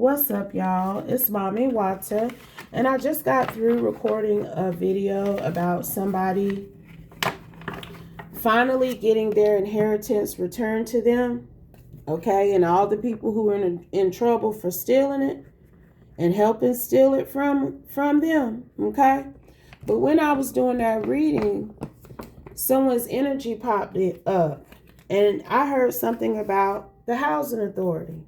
What's up, y'all? It's Mami Wata, and I just got through recording a video about somebody finally getting their inheritance returned to them, okay? And all the people who were in trouble for stealing it and helping steal it from them, okay? But when I was doing that reading, someone's energy popped it up, and I heard something about the housing authority.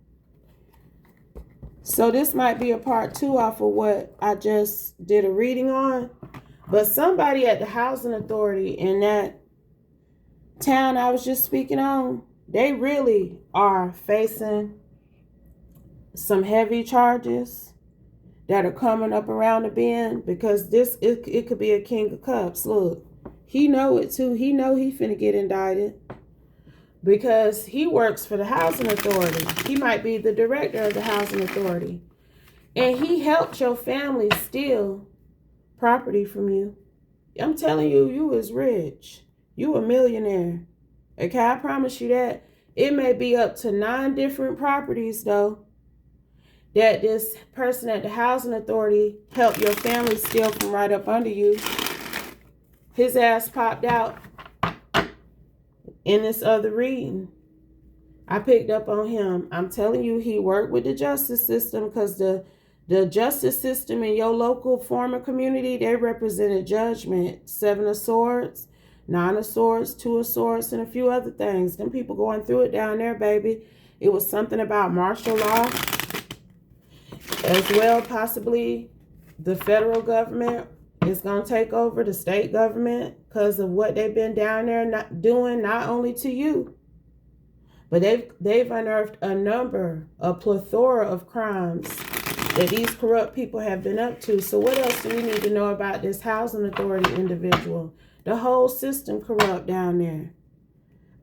So this might be a part 2 off of what I just did a reading on. But somebody at the housing authority in that town I was just speaking on, they really are facing some heavy charges that are coming up around the bend, because it could be a king of cups. Look, he know it too. He know he finna get indicted because he works for the housing authority. He might be the director of the housing authority. And he helped your family steal property from you. I'm telling you, you is rich. You a millionaire. Okay, I promise you that. It may be up to 9 different properties, though, that this person at the housing authority helped your family steal from right up under you. His ass popped out in this other reading. I picked up on him. I'm telling you, he worked with the justice system, because the justice system in your local former community, they represented judgment. 7 of Swords, 9 of Swords, 2 of Swords, and a few other things. Them people going through it down there, baby. It was something about martial law as well. Possibly the federal government is going to take over the state government because of what they've been down there doing, not only to you, but they've unearthed a plethora of crimes that these corrupt people have been up to. So what else do we need to know about this housing authority individual? The whole system corrupt down there.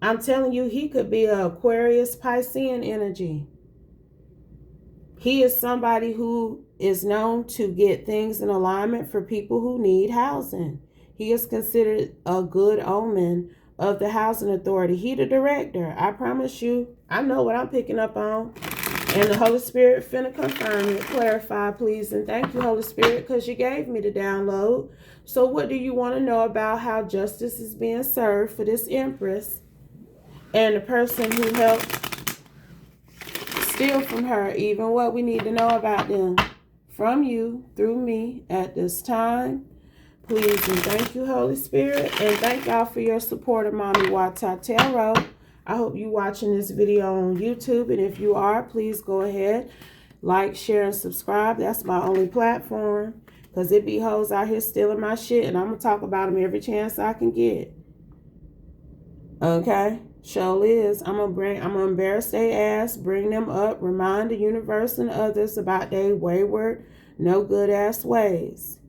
I'm telling you, he could be an Aquarius Piscean energy. He is somebody who is known to get things in alignment for people who need housing. He is considered a good omen of the housing authority. He the director. I promise you, I know what I'm picking up on. And the Holy Spirit finna confirm it. Clarify, please. And thank you, Holy Spirit, because you gave me the download. So what do you want to know about how justice is being served for this Empress and the person who helped steal from her? Even what we need to know about them from you through me at this time. Please and thank you, Holy Spirit. And thank y'all for your support of Mami Wata Tarot. I hope you watching this video on YouTube. And if you are, please go ahead, like, share, and subscribe. That's my only platform, because it be hoes out here stealing my shit. And I'm going to talk about them every chance I can get. Okay? Show is. I'm going to embarrass their ass, bring them up, remind the universe and others about their wayward, no good ass ways.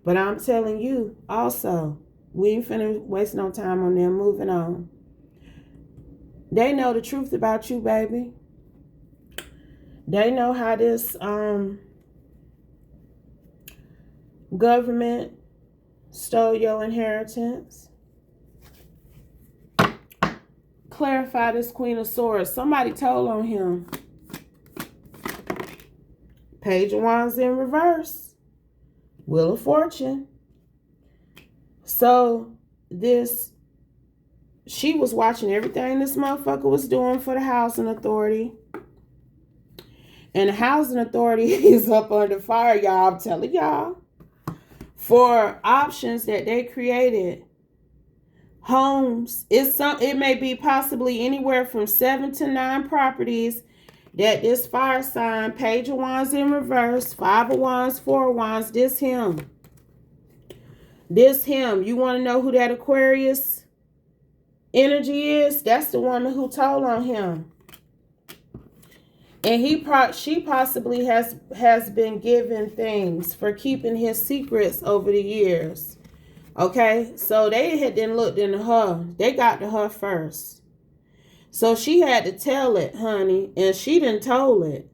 But I'm telling you also, we ain't finna waste no time on them. Moving on. They know the truth about you, baby. They know how this government stole your inheritance. Clarify this Queen of Swords. Somebody told on him. Page of Wands in reverse. Wheel of Fortune. So she was watching everything this motherfucker was doing for the housing authority. And the housing authority is up under fire, y'all. I'm telling y'all. For options that they created. Homes. It may be possibly anywhere from 7 to 9 properties that this fire sign, Page of Wands in reverse, 5 of Wands, 4 of Wands, this him. You want to know who that Aquarius energy is? That's the woman who told on him. And she possibly has been given things for keeping his secrets over the years. Okay? So they had then looked into her. They got to her first. So she had to tell it, honey. And she done told it.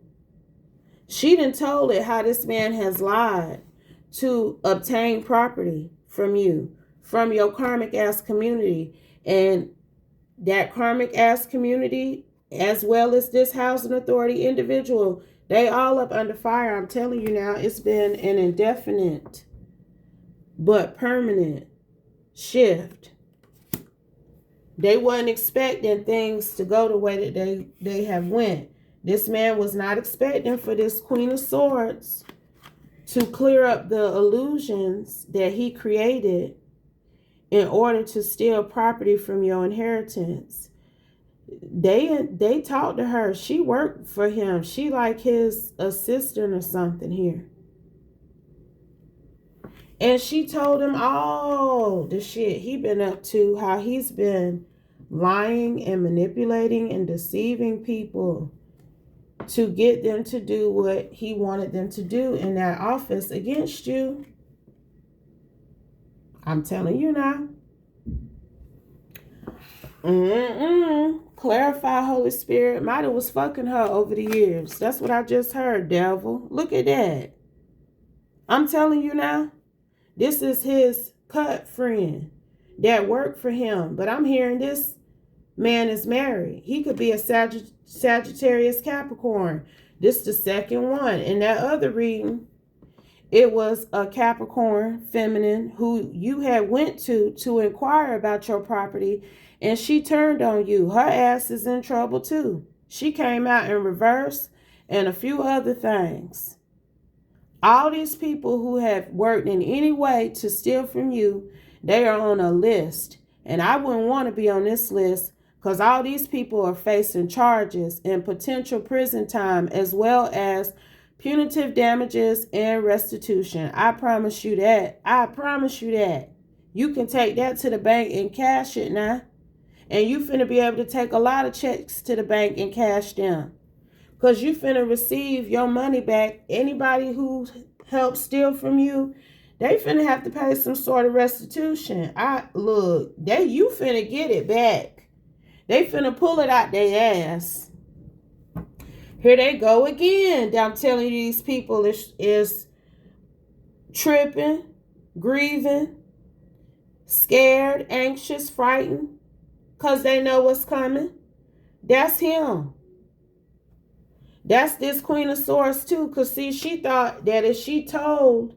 She done told it how this man has lied to obtain property from you, from your karmic ass community. And that karmic ass community, as well as this housing authority individual, They all up under fire. I'm telling you now, it's been an indefinite but permanent shift. They wasn't expecting things to go the way that they have went. This man was not expecting for this Queen of Swords to clear up the illusions that he created in order to steal property from your inheritance. They talked to her. She worked for him. She like his assistant or something here. And she told him all the shit he been up to, how he's been lying and manipulating and deceiving people to get them to do what he wanted them to do in that office against you. I'm telling you now. Clarify, Holy Spirit. Mighty was fucking her over the years. That's what I just heard, devil. Look at that. I'm telling you now. This is his cut friend that worked for him. But I'm hearing this man is married. He could be a Sagittarius Capricorn. This is the second one. In that other reading, it was a Capricorn feminine who you had went to inquire about your property, and she turned on you. Her ass is in trouble too. She came out in reverse and a few other things. All these people who have worked in any way to steal from you, they are on a list. And I wouldn't want to be on this list because all these people are facing charges and potential prison time as well as punitive damages and restitution. I promise you that. I promise you that. You can take that to the bank and cash it now. And you finna be able to take a lot of checks to the bank and cash them. Because you finna receive your money back. Anybody who helped steal from you, they finna have to pay some sort of restitution. You finna get it back. They finna pull it out their ass. Here they go again. I'm telling you, these people is tripping, grieving, scared, anxious, frightened, because they know what's coming. That's him. That's this Queen of Swords too. Because see, she thought that if she told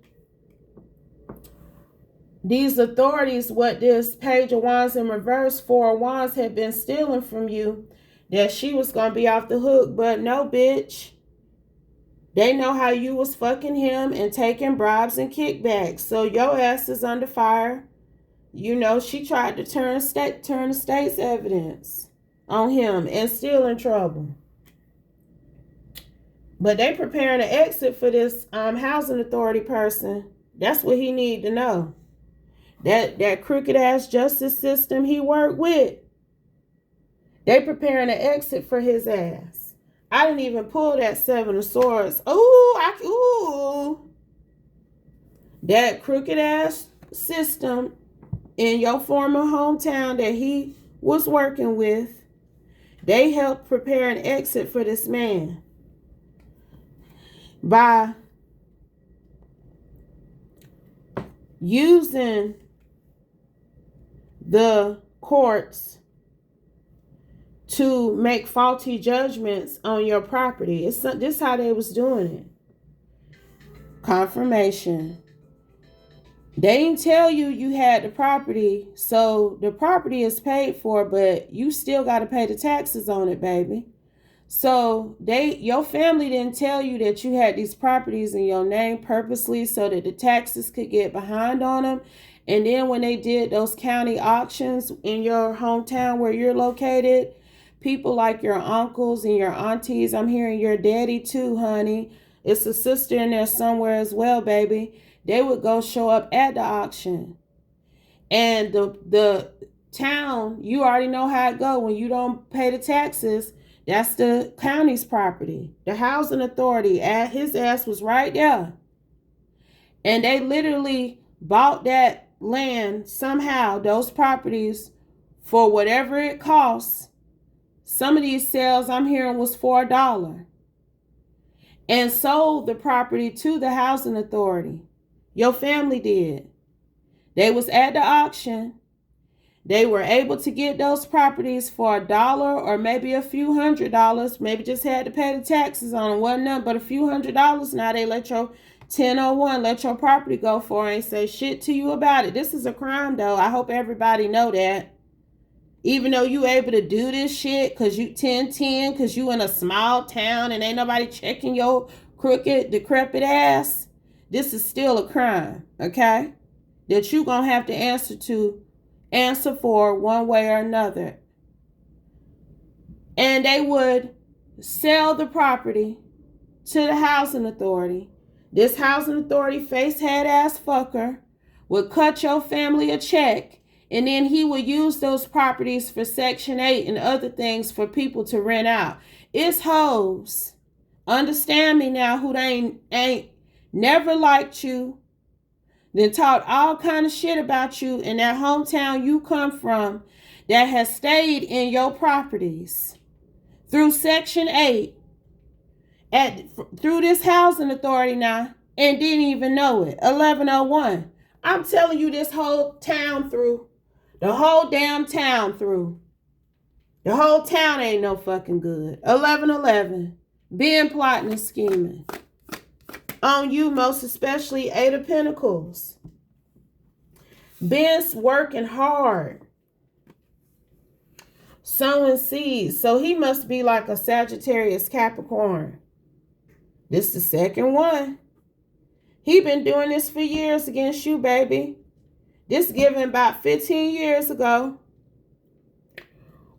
these authorities what this Page of Wands in reverse, Four of Wands had been stealing from you, that she was going to be off the hook. But no, bitch. They know how you was fucking him and taking bribes and kickbacks. So your ass is under fire. You know, she tried to turn the state's evidence on him and still in trouble. But they preparing an exit for this housing authority person. That's what he need to know. That crooked ass justice system he worked with. They preparing an exit for his ass. I didn't even pull that Seven of Swords. Ooh. That crooked ass system in your former hometown that he was working with, they helped prepare an exit for this man by using the courts to make faulty judgments on your property. This is how they was doing it. Confirmation. They didn't tell you had the property, so the property is paid for, but you still got to pay the taxes on it, baby. So your family didn't tell you that you had these properties in your name purposely so that the taxes could get behind on them. And then when they did those county auctions in your hometown where you're located, people like your uncles and your aunties, I'm hearing your daddy too, honey. It's a sister in there somewhere as well, baby. They would go show up at the auction. And the town, you already know how it go. When you don't pay the taxes, that's the county's property. The housing authority, his ass was right there. And they literally bought that land somehow, those properties, for whatever it costs. Some of these sales I'm hearing was for $1. And sold the property to the housing authority. Your family did. They was at the auction. They were able to get those properties for $1 or maybe a few $100s. Maybe just had to pay the taxes on them. Wasn't nothing but a few $100. Now they let your 1001 let your property go for it. Ain't say shit to you about it. This is a crime though. I hope everybody know that. Even though you able to do this shit because you 1010, because you in a small town and ain't nobody checking your crooked, decrepit ass, this is still a crime, okay? That you gonna have to answer for one way or another. And they would sell the property to the housing authority. This housing authority face head ass fucker would cut your family a check, and then he would use those properties for Section 8 and other things for people to rent out. It's hoes. Understand me now, who they ain't never liked you, then talked all kind of shit about you in that hometown you come from, that has stayed in your properties through Section 8 through this housing authority now, and didn't even know it. 1101. I'm telling you, this whole town through. The whole damn town through. The whole town ain't no fucking good. 1111. Being plotting and scheming. On you, most especially 8 of Pentacles. Ben's working hard. Sowing seeds. So he must be like a Sagittarius Capricorn. This is the second one. He been doing this for years against you, baby. This given about 15 years ago.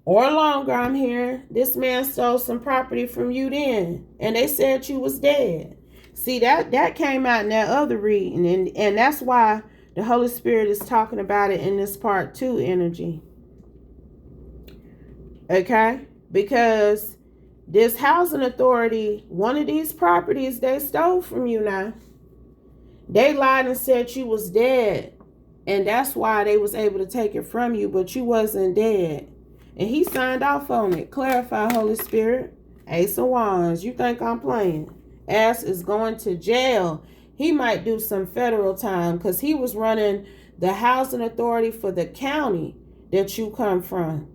Or longer, I'm hearing. This man stole some property from you then. And they said you was dead. See, that came out in that other reading. And that's why the Holy Spirit is talking about it in this part 2 energy. Okay? Because this housing authority, one of these properties they stole from you now. They lied and said you was dead. And that's why they was able to take it from you, but you wasn't dead. And he signed off on it. Clarify, Holy Spirit. Ace of Wands. You think I'm playing? Ass is going to jail. He might do some federal time because he was running the housing authority for the county that you come from.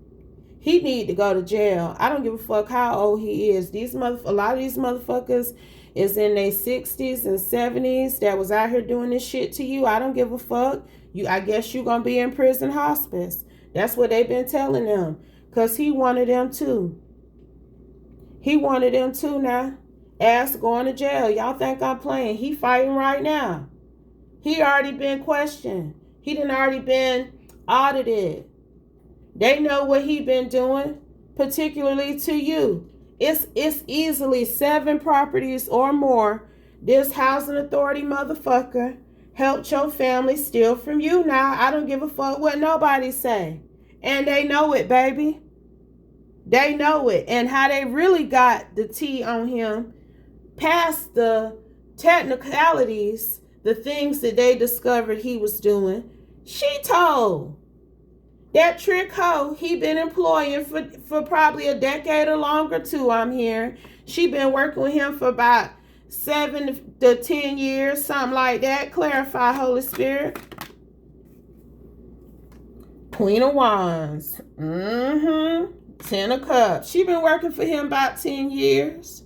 He need to go to jail. I don't give a fuck how old he is. A lot of these motherfuckers is in their 60s and 70s that was out here doing this shit to you. I don't give a fuck. I guess you gonna be in prison hospice. That's what they've been telling them. Because he wanted them too. He wanted them too now. Ass going to jail. Y'all think I'm playing. He fighting right now. He already been questioned. He done already been audited. They know what he been doing, particularly to you. It's easily 7 properties or more. This housing authority motherfucker helped your family steal from you now. I don't give a fuck what nobody say. And they know it, baby. They know it. And how they really got the tea on him, past the technicalities, the things that they discovered he was doing, she told. That trick hoe he been employing for probably a decade or longer too, I'm hearing. She been working with him for about 7 to 10 years, something like that. Clarify, Holy Spirit. Queen of Wands. 10 of Cups. She been working for him about 10 years.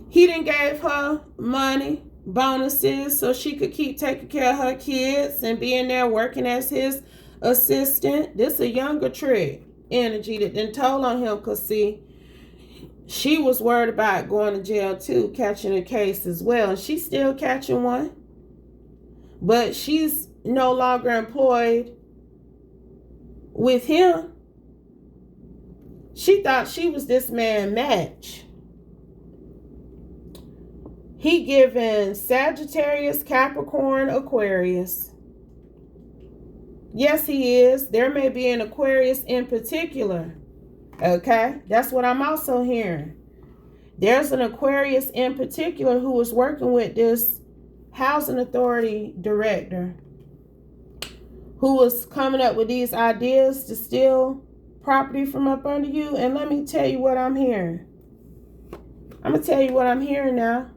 He done gave her money, bonuses, so she could keep taking care of her kids and being there working as his assistant. This a younger trick energy that then told on him, because see, she was worried about going to jail too, catching a case as well, and she's still catching one, but she's no longer employed with him. She thought she was this man's match. He given Sagittarius, Capricorn, Aquarius. Yes, he is. There may be an Aquarius in particular. Okay? That's what I'm also hearing. There's an Aquarius in particular who was working with this housing authority director, who was coming up with these ideas to steal property from up under you. And let me tell you what I'm hearing. I'm going to tell you what I'm hearing now.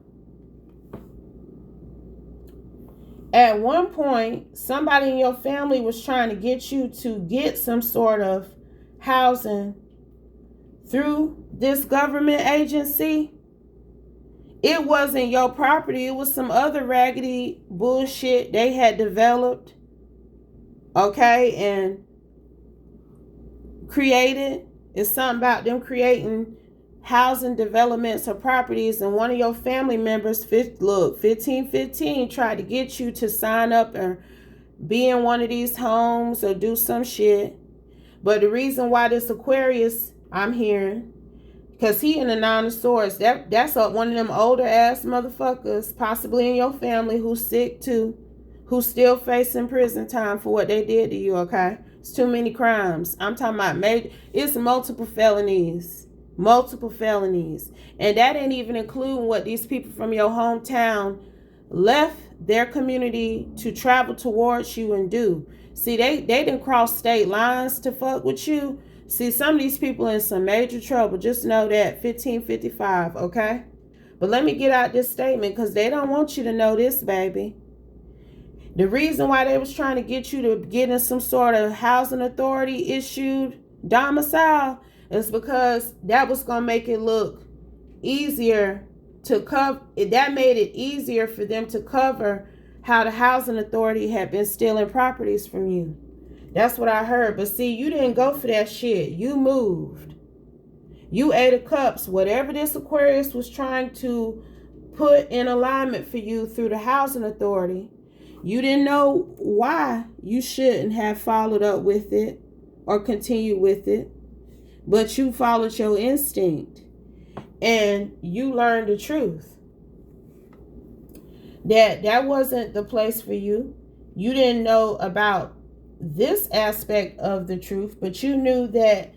At one point, somebody in your family was trying to get you to get some sort of housing through this government agency. It wasn't your property. It was some other raggedy bullshit they had developed, okay, and created. It's something about them creating housing developments or properties, and one of your family members, 1515, tried to get you to sign up or be in one of these homes or do some shit. But the reason why this Aquarius, I'm hearing, because he in the Nine of Swords, that's one of them older ass motherfuckers, possibly in your family, who's sick too, who's still facing prison time for what they did to you, okay? It's too many crimes. I'm talking about it's multiple felonies. Multiple felonies. And that ain't even including what these people from your hometown left their community to travel towards you and do. See, they didn't cross state lines to fuck with you. See, some of these people in some major trouble. Just know that. 1555, okay? But let me get out this statement because they don't want you to know this, baby. The reason why they was trying to get you to get in some sort of housing authority issued domicile is because that was going to make it look easier to cover. That made it easier for them to cover how the housing authority had been stealing properties from you. That's what I heard. But see, you didn't go for that shit. You moved. You Eight of Cups. Whatever this Aquarius was trying to put in alignment for you through the housing authority, you didn't know why you shouldn't have followed up with it or continued with it. But you followed your instinct. And you learned the truth. That wasn't the place for you. You didn't know about this aspect of the truth, but you knew that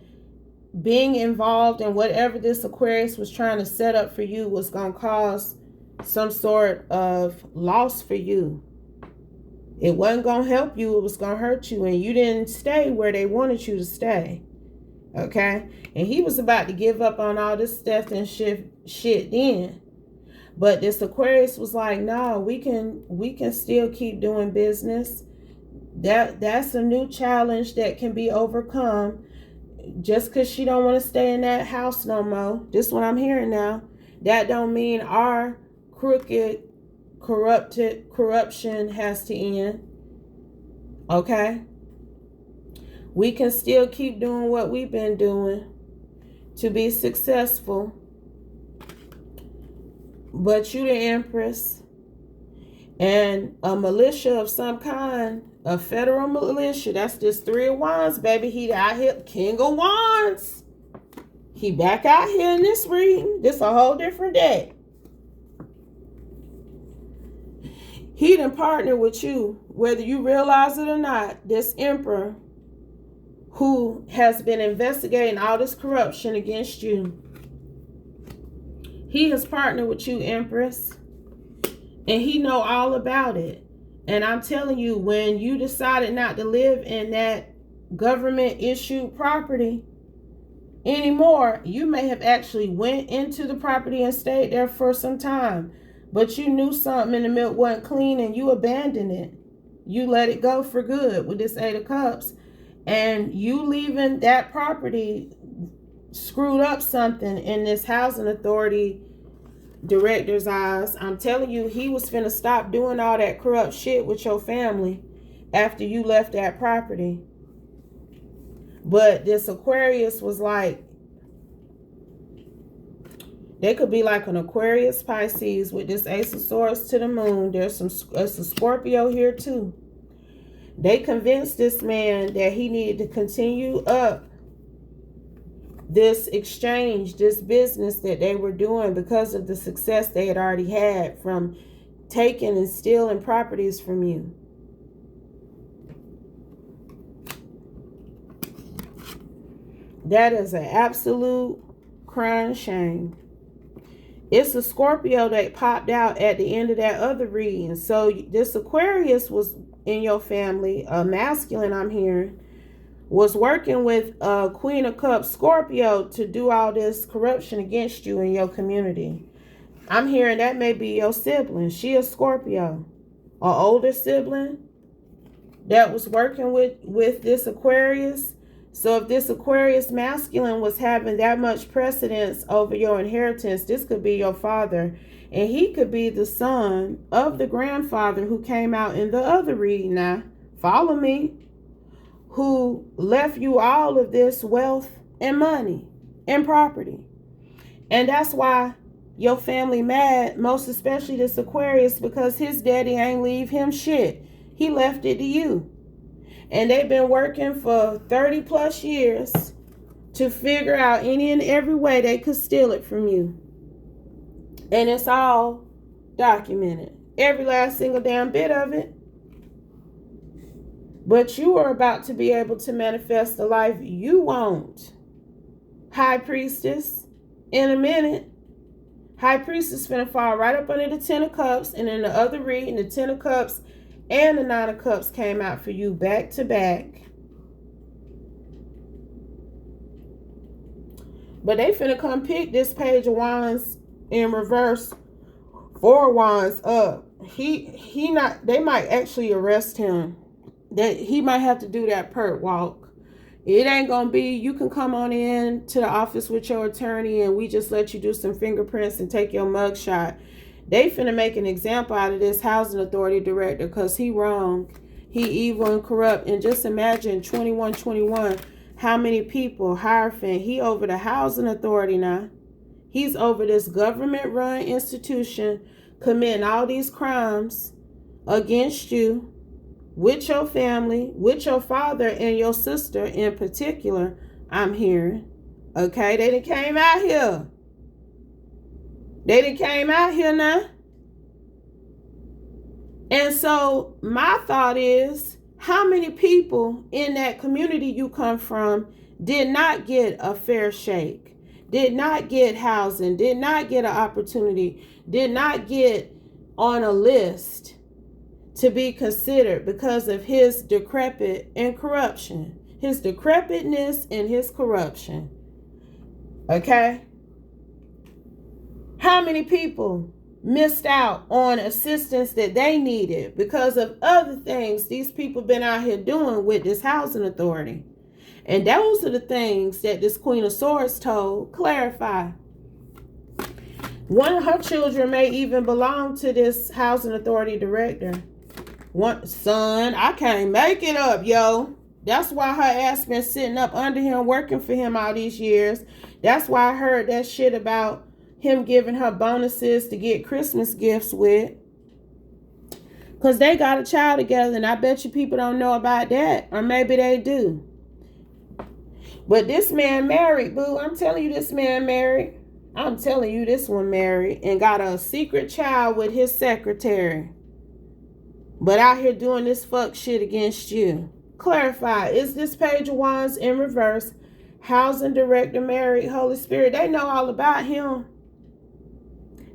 being involved in whatever this Aquarius was trying to set up for you was going to cause some sort of loss for you. It wasn't going to help you. It was going to hurt you. And you didn't stay where they wanted you to stay. Okay? And he was about to give up on all this stuff and shit then. But this Aquarius was like, no, we can still keep doing business. That's a new challenge that can be overcome. Just because she don't want to stay in that house no more. This is what I'm hearing now. That don't mean our corruption has to end. Okay? We can still keep doing what we've been doing to be successful. But you the Empress and a militia of some kind, a federal militia, that's just Three of Wands, baby. He out here, King of Wands. He back out here in this reading. This a whole different day. He done partnered with you, whether you realize it or not. This Emperor who has been investigating all this corruption against you. He has partnered with you, Empress. And he know all about it. And I'm telling you, when you decided not to live in that government issued property anymore, you may have actually went into the property and stayed there for some time. But you knew something in the milk wasn't clean and you abandoned it. You let it go for good with this Eight of Cups. And you leaving that property screwed up something in this housing authority director's eyes. I'm telling you, he was finna stop doing all that corrupt shit with your family after you left that property. But this Aquarius was like, they could be like an Aquarius Pisces with this Ace of Swords to the moon. There's a Scorpio here too. They convinced this man that he needed to continue up this exchange, this business that they were doing because of the success they had already had from taking and stealing properties from you. That is an absolute crying shame. It's a Scorpio that popped out at the end of that other reading. So this Aquarius was in your family, a masculine I'm hearing, was working with a Queen of Cups Scorpio to do all this corruption against you in your community. I'm hearing that may be your sibling. She a Scorpio. or older sibling that was working with this Aquarius. So if this Aquarius masculine was having that much precedence over your inheritance, this could be your father. And he could be the son of the grandfather who came out in the other read now. Follow me. Who left you all of this wealth and money and property. And that's why your family mad, most especially this Aquarius, because his daddy ain't leave him shit. He left it to you. And they've been working for 30 plus years to figure out any and every way they could steal it from you. And it's all documented. Every last single damn bit of it. But you are about to be able to manifest the life you want. High Priestess, in a minute. High Priestess finna fall right up under the Ten of Cups. And in the other reading, the Ten of Cups and the Nine of Cups came out for you back to back. But they finna come pick this Page of Wands in reverse. Four Wands up. They might actually arrest him. That he might have to do that perp walk. It ain't gonna be, you can come on in to the office with your attorney and we just let you do some fingerprints and take your mug shot. They finna make an example out of this housing authority director because he wrong. He evil and corrupt. And just imagine 2121, how many people, Hierophant, he over the housing authority now. He's over this government-run institution committing all these crimes against you, with your family, with your father and your sister in particular, I'm hearing. Okay, they done came out here. They done came out here now. And so my thought is, how many people in that community you come from did not get a fair shake, did not get housing, did not get an opportunity, did not get on a list to be considered because of his decrepit and corruption. His decrepitness and his corruption. Okay? How many people missed out on assistance that they needed because of other things these people been out here doing with this housing authority? And those are the things that this Queen of Swords told. Clarify. One of her children may even belong to this housing authority director. One son, I can't make it up, yo. That's why her ass been sitting up under him, working for him all these years. That's why I heard that shit about him giving her bonuses to get Christmas gifts with. Because they got a child together, and I bet you people don't know about that. Or maybe they do. But this man married, boo. I'm telling you this man married. I'm telling you this one married and got a secret child with his secretary. But out here doing this fuck shit against you. Clarify. Is this Page of Wands in reverse? Housing director married, Holy Spirit. They know all about him.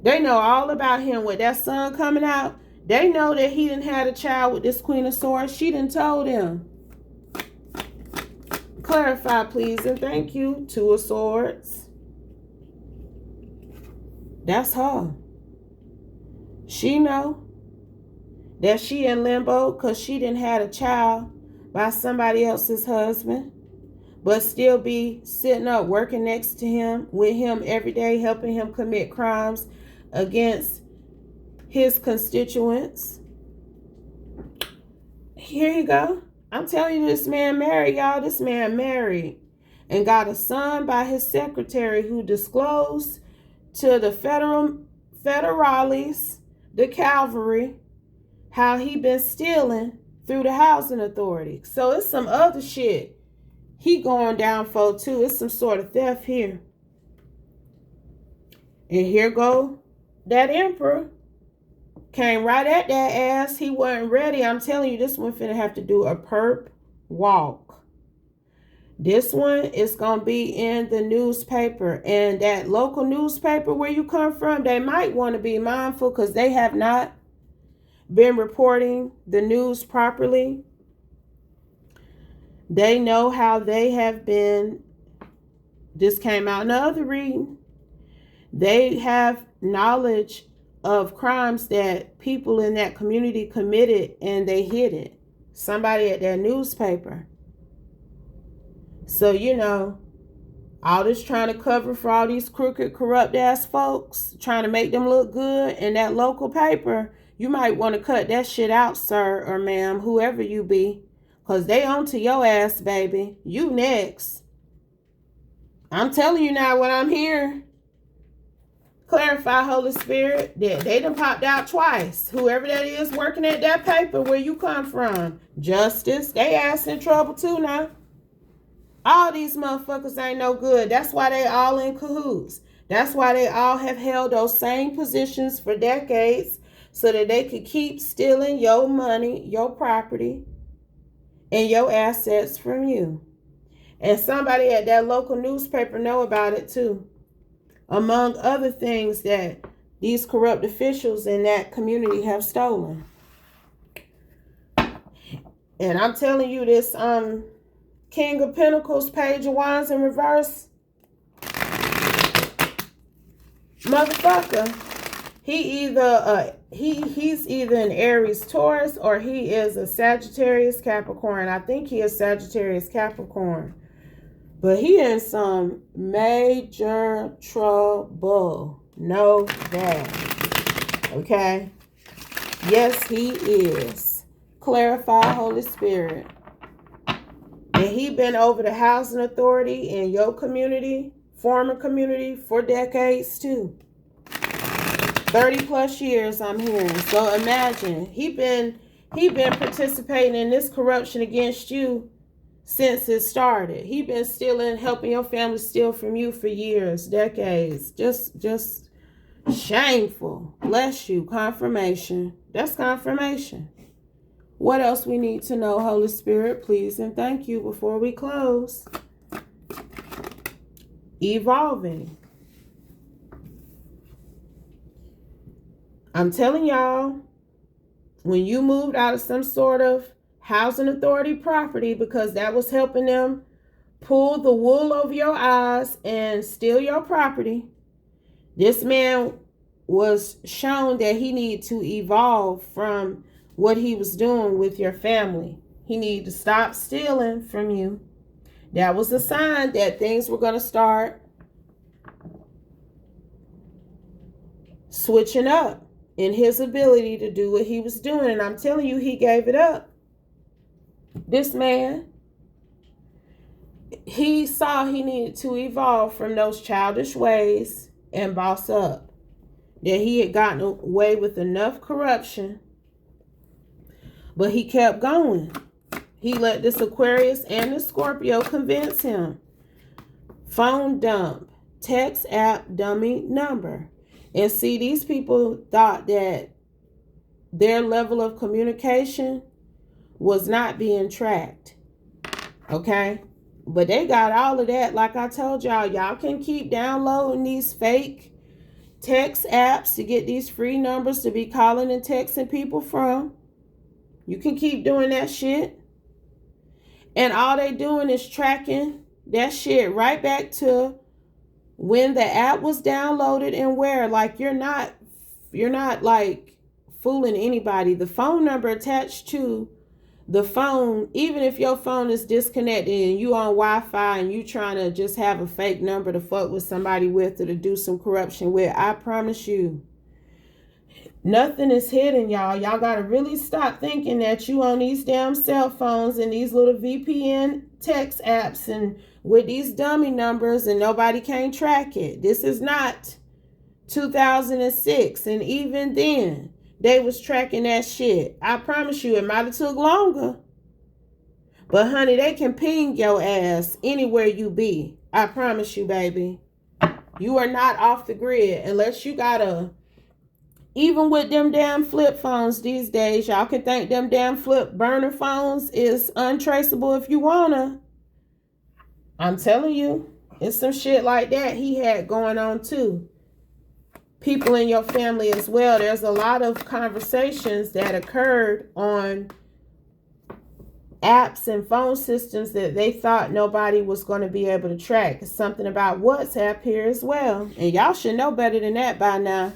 They know all about him with that son coming out. They know that he done had a child with this Queen of Swords. She done told him. Clarify, please, and thank you. Two of Swords. That's her. She know that she in limbo because she didn't had a child by somebody else's husband, but still be sitting up working next to him, with him every day, helping him commit crimes against his constituents. Here you go. I'm telling you, this man married, y'all. This man married and got a son by his secretary who disclosed to the federales, the cavalry, how he been stealing through the housing authority. So it's some other shit he going down for too. It's some sort of theft here. And here go that emperor. Came right at that ass. He wasn't ready. I'm telling you, this one finna have to do a perp walk. This one is going to be in the newspaper. And that local newspaper where you come from, they might want to be mindful because they have not been reporting the news properly. They know how they have been. This came out in the other reading. They have knowledge of crimes that people in that community committed and they hid it. Somebody at that newspaper. So, all this trying to cover for all these crooked, corrupt ass folks, trying to make them look good in that local paper, you might want to cut that shit out, sir or ma'am, whoever you be. Because they on to your ass, baby. You next. I'm telling you now what I'm hearing. Clarify, Holy Spirit, that they done popped out twice. Whoever that is working at that paper where you come from. Justice, they ass in trouble too now. All these motherfuckers ain't no good. That's why they all in cahoots. That's why they all have held those same positions for decades so that they could keep stealing your money, your property, and your assets from you. And somebody at that local newspaper know about it too. Among other things that these corrupt officials in that community have stolen. And I'm telling you this, King of Pentacles, Page of Wands in reverse. Motherfucker. He's either an Aries Taurus or he is a Sagittarius Capricorn. I think he is Sagittarius Capricorn. But he in some major trouble. Know that. Okay? Yes, he is. Clarify, Holy Spirit. And he been over the housing authority in your community, former community, for decades too. 30 plus years I'm hearing. So imagine, he been participating in this corruption against you since it started. He been stealing, helping your family steal from you for years, decades. Just shameful. Bless you. Confirmation. That's confirmation. What else we need to know, Holy Spirit, please and thank you before we close. Evolving. I'm telling y'all, when you moved out of some sort of housing authority property because that was helping them pull the wool over your eyes and steal your property, this man was shown that he needed to evolve from what he was doing with your family. He needed to stop stealing from you. That was a sign that things were going to start switching up in his ability to do what he was doing. And I'm telling you, he gave it up. This man, he saw he needed to evolve from those childish ways and boss up. That he had gotten away with enough corruption. But he kept going. He let this Aquarius and the Scorpio convince him. Phone dump. Text app dummy number. And see, these people thought that their level of communication was not being tracked. Okay? But they got all of that. Like I told y'all can keep downloading these fake text apps to get these free numbers to be calling and texting people from. You can keep doing that shit. And all they doing is tracking that shit right back to when the app was downloaded and where. Like you're not like fooling anybody. The phone number attached to the phone, even if your phone is disconnected and you on Wi-Fi and you trying to just have a fake number to fuck with somebody with or to do some corruption with, I promise you, nothing is hidden, y'all. Y'all got to really stop thinking that you on these damn cell phones and these little VPN text apps and with these dummy numbers and nobody can track it. This is not 2006. And even then, they was tracking that shit. I promise you, it might have took longer. But honey, they can ping your ass anywhere you be. I promise you, baby. You are not off the grid unless you got a... Even with them damn flip phones these days, y'all can think them damn flip burner phones is untraceable if you wanna. I'm telling you, it's some shit like that he had going on too. People in your family as well. There's a lot of conversations that occurred on apps and phone systems that they thought nobody was going to be able to track. It's something about WhatsApp here as well. And y'all should know better than that by now.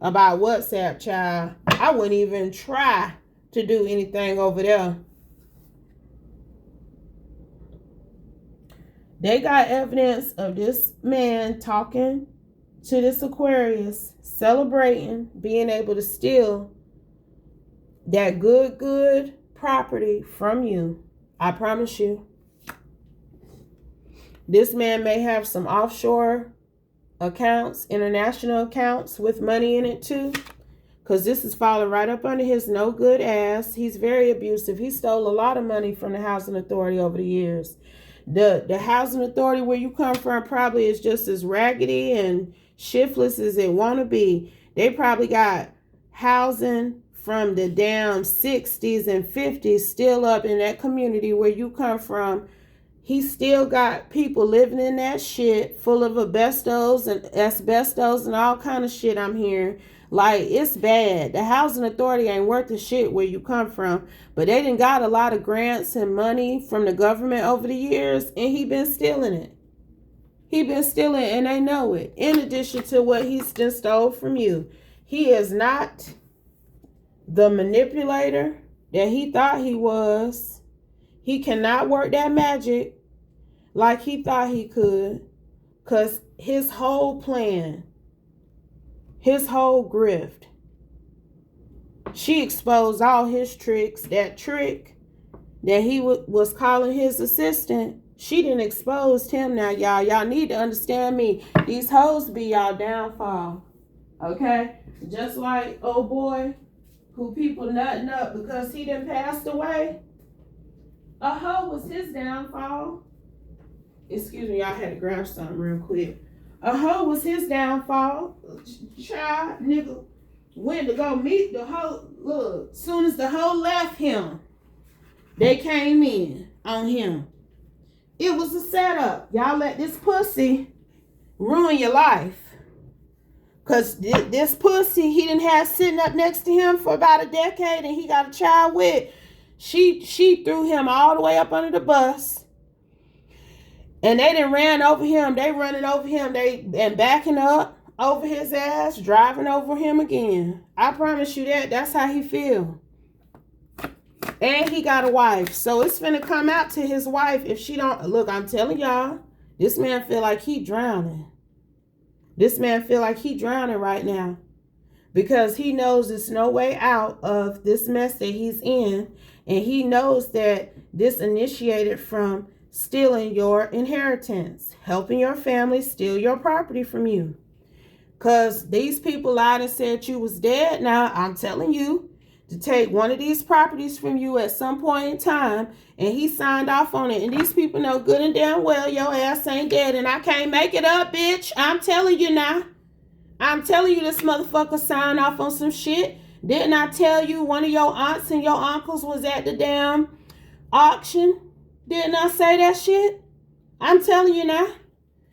about WhatsApp, child. I wouldn't even try to do anything over there. They got evidence of this man talking to this Aquarius, celebrating, being able to steal that good property from you. I promise you. This man may have some offshore accounts, international accounts with money in it too. Because this is falling right up under his no good ass. He's very abusive. He stole a lot of money from the housing authority over the years. The housing authority where you come from probably is just as raggedy and shiftless as it want to be. They probably got housing from the damn 60s and 50s still up in that community where you come from. He still got people living in that shit full of asbestos and all kind of shit I'm hearing. Like, it's bad. The housing authority ain't worth the shit where you come from. But they done got a lot of grants and money from the government over the years, and he been stealing it. He been stealing, and they know it. In addition to what he's done stole from you. He is not the manipulator that he thought he was. He cannot work that magic like he thought he could. Because his whole plan, his whole grift, she exposed all his tricks. That trick that he was calling his assistant, she didn't expose him now, y'all. Y'all need to understand me. These hoes be y'all downfall. Okay? Just like old boy who people nutting up because he done passed away. A hoe was his downfall. Excuse me, y'all had to grab something real quick. A hoe was his downfall. Child, nigga, went to go meet the hoe. Look, soon as the hoe left him, they came in on him. It was a setup. Y'all let this pussy ruin your life. Because this pussy he didn't have sitting up next to him for about a decade and he got a child with. She threw him all the way up under the bus. And they done ran over him. They running over him. They and backing up over his ass, driving over him again. I promise you that's how he feel. And he got a wife. So it's finna come out to his wife if she don't. Look, I'm telling y'all, this man feel like he drowning. This man feel like he drowning right now. Because he knows there's no way out of this mess that he's in. And he knows that this initiated from stealing your inheritance, helping your family steal your property from you. Because these people lied and said you was dead. Now, I'm telling you to take one of these properties from you at some point in time, and he signed off on it. And these people know good and damn well your ass ain't dead, and I can't make it up, bitch. I'm telling you now. I'm telling you this motherfucker signed off on some shit. Didn't I tell you one of your aunts and your uncles was at the damn auction? Didn't I say that shit? I'm telling you now.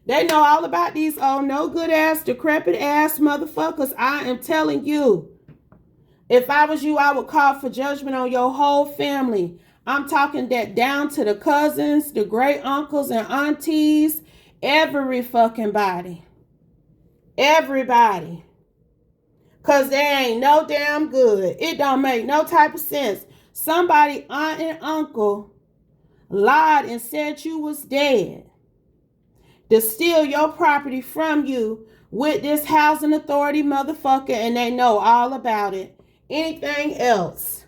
They know all about these old no good ass, decrepit ass motherfuckers. I am telling you. If I was you, I would call for judgment on your whole family. I'm talking that down to the cousins, the great uncles and aunties, every fucking body. Everybody. Because they ain't no damn good. It don't make no type of sense. Somebody, aunt and uncle, lied and said you was dead to steal your property from you with this housing authority motherfucker, and they know all about it. Anything else?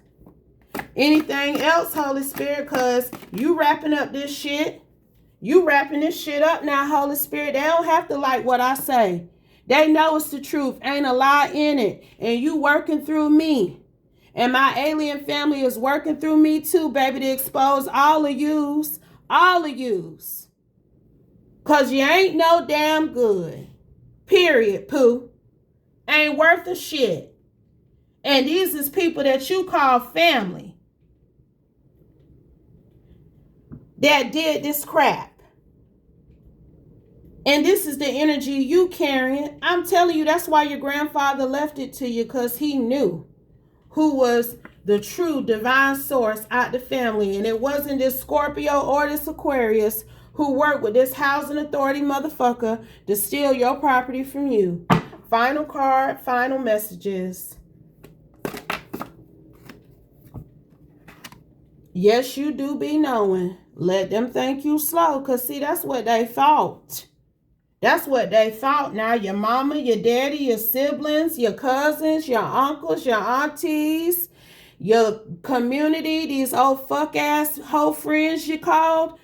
Anything else, Holy Spirit? Because you wrapping up this shit. You wrapping this shit up now, Holy Spirit. They don't have to like what I say. They know it's the truth. Ain't a lie in it. And you working through me. And my alien family is working through me too, baby, to expose all of yous. All of yous. Because you ain't no damn good. Period, poo. Ain't worth a shit. And these is people that you call family. That did this crap. And this is the energy you carrying. I'm telling you, that's why your grandfather left it to you, because he knew who was the true divine source out the family. And it wasn't this Scorpio or this Aquarius who worked with this housing authority motherfucker to steal your property from you. Final card, final messages. Yes, you do be knowing. Let them think you slow, because see, that's what they thought. That's what they thought. Now your mama, your daddy, your siblings, your cousins, your uncles, your aunties, your community, these old fuck ass hoe friends you called,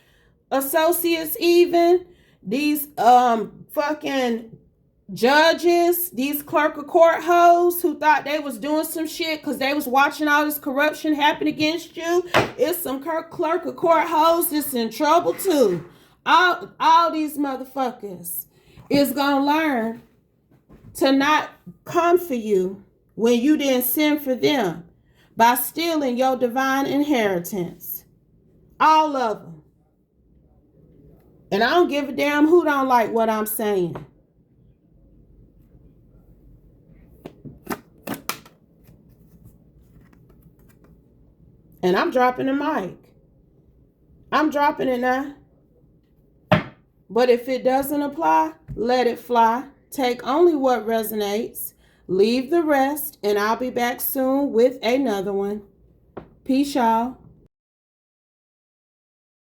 associates even, these fucking judges, these clerk of court hoes who thought they was doing some shit because they was watching all this corruption happen against you. It's some clerk of court hoes that's in trouble too. All these motherfuckers is gonna learn to not come for you when you didn't send for them by stealing your divine inheritance. All of them. And I don't give a damn who don't like what I'm saying. And I'm dropping the mic. I'm dropping it now. But if it doesn't apply, let it fly. Take only what resonates. Leave the rest. And I'll be back soon with another one. Peace, y'all.